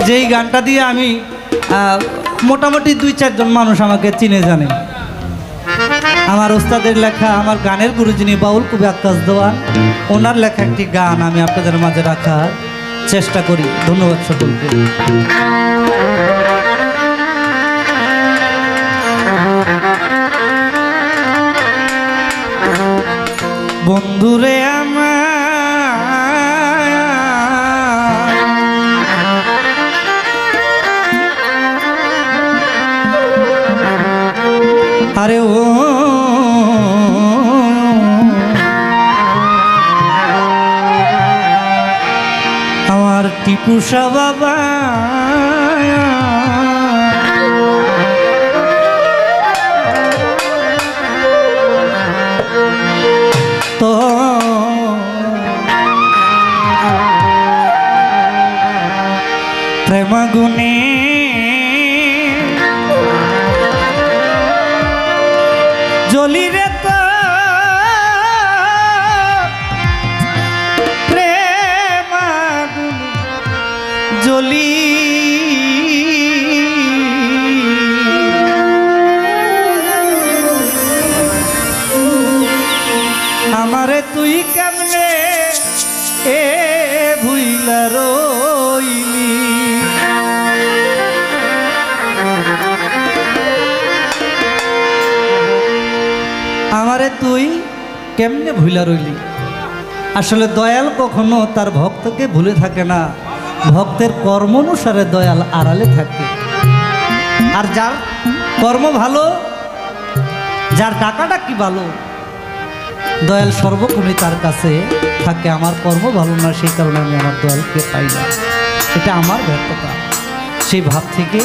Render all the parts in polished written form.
যেই গানটা দিয়ে আমি মোটামুটি 2-4 জন মানুষ আমাকে চিনে জানে। আমার ওস্তাদের লেখা, আমার গানের গুরু যিনি বাউল কবি আক্কাস দেওয়ান, ওনার লেখা একটি গান আমি আপনাদের মাঝে রাখার চেষ্টা করি। ধন্যবাদ সকলকে। বন্ধুরে আরে ও আমার টিপুসা বাবা, তো প্রেমাগুনে জলি রে তো প্রেমাগুনে জলি আমারে তুই কেমনে এ ভুইলা রইলি, আমারে তুই কেমনে ভুইলা রইলি। আসলে দয়াল কখনো তার ভক্তকে ভুলে থাকে না, ভক্তের কর্ম অনুসারে দয়াল আড়ালে থাকে। আর যার কর্ম ভালো, যার টাকাটা কি ভালো, দয়াল সর্বক্ষণই তার কাছে থাকে। আমার কর্ম ভালো না, সেই কারণে আমি আমার দয়ালকে পাই না, এটা আমার ব্যর্থতা। সেই ভাব থেকে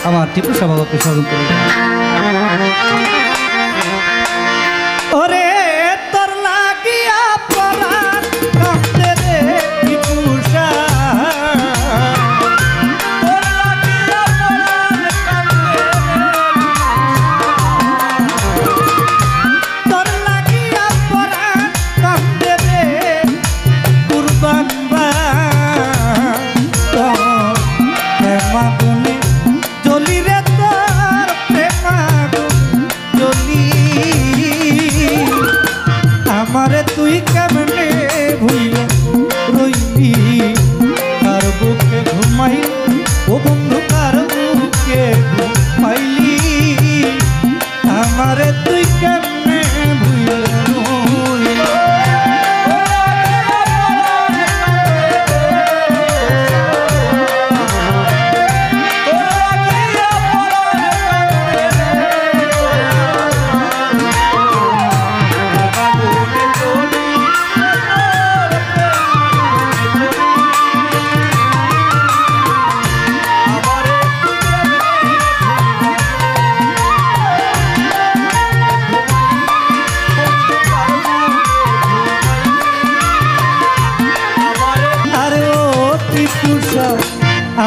আমার টিপুসা বাবাকে স্মরণ করি। ওরে তোর লাগিয়া পরাণ কাঁদে রে টিপুসা, তোর লাগিয়া পরাণ কাঁদে রে, তোর লাগিয়া পরাণ কাঁদে রে কুরবান বা, প্রেমাগুনে জ্বলি রে তোর প্রেমাগুনে জ্বলি, আমারে তুই কেমনে ভুইলা রইলি, কার বুকে ঘুমাই ও বন্ধু, কার বুকে ঘুমাইলি, আমারে তুই কেমনে ভুইলা রইলি।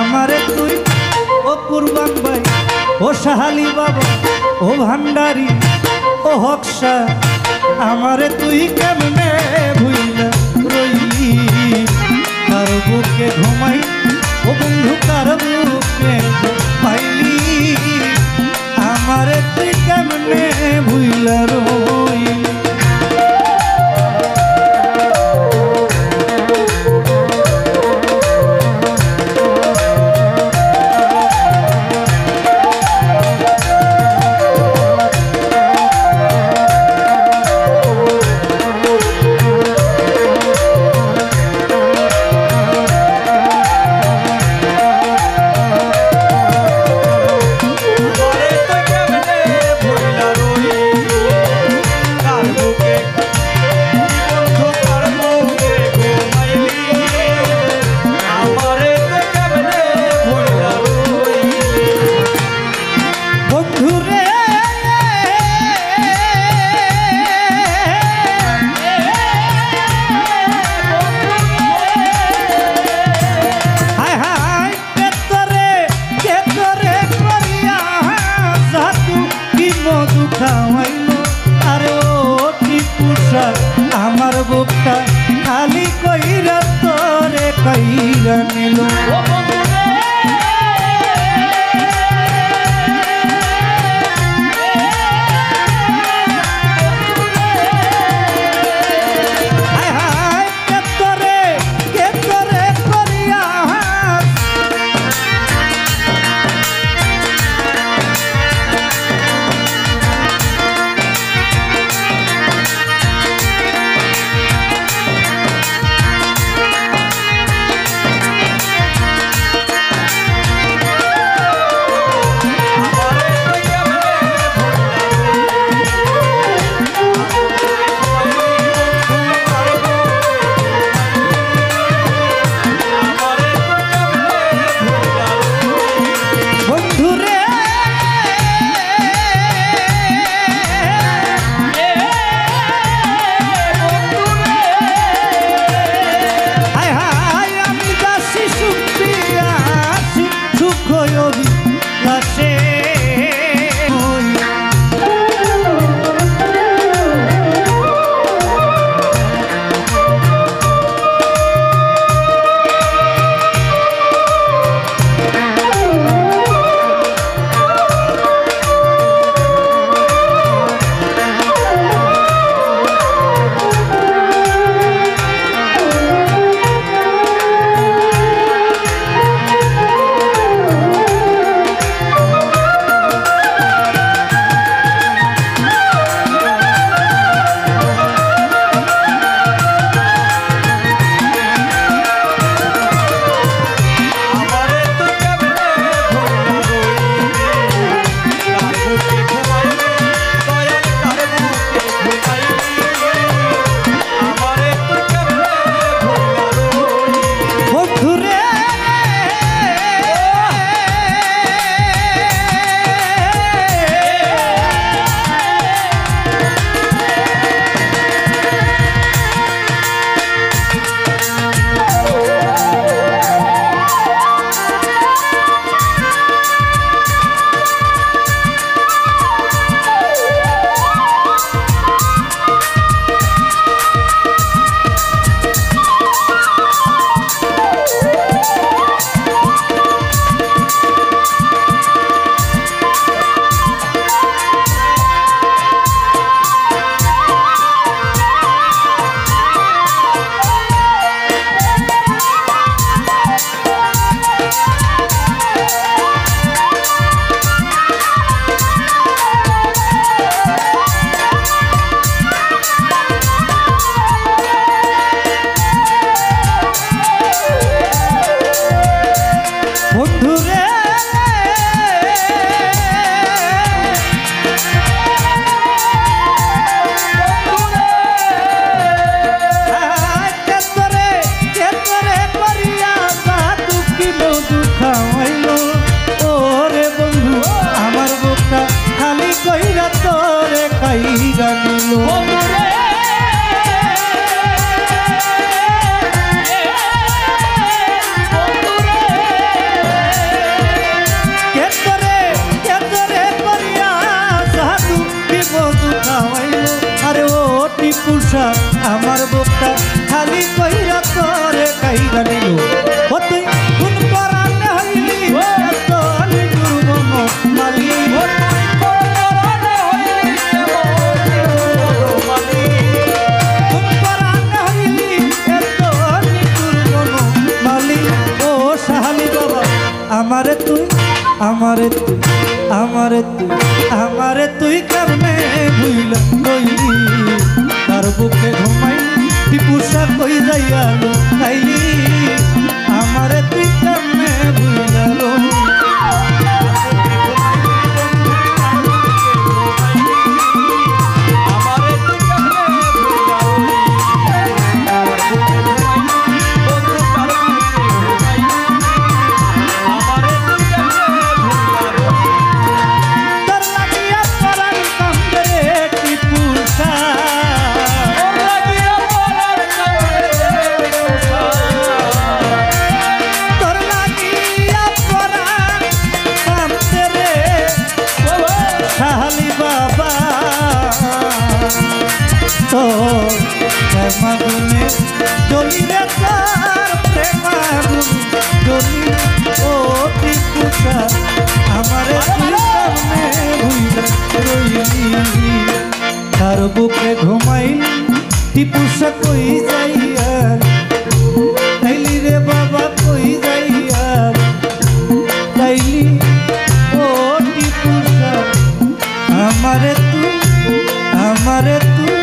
আমারে তুই ও কুরবান ভাই, ও সাহালি বাবা, ও ভান্ডারি, ও হকসা, আমারে তুই কেমনে ভুইলা রইলি, কার বুকে ঘুমাই ও বন্ধু, কার বুকে ঘুমাইলি, আমারে তুই কেমনে ভুইলা রইলি। আমারে তুই আমারে তুই আমারে তুই আমারে তুই কেমনে ভুইলা রইলি তার বুকে ঘুমাই টিপুসা কই যাইয়া খাইলি আমারে তুই কেমনে ভুইলা রইলি প্রেমাগুনে জলি রে তার প্রেমাগুন জলি ও টিপুসা আমারে তুই সামনে ভুইলা রইলি তার বুকে ঘুমাই টিপুসা কই যাইয়া তাইলি রে বাবা কই যাইয়া তাইলি ও টিপুসা আমারে তুই আমারে তুই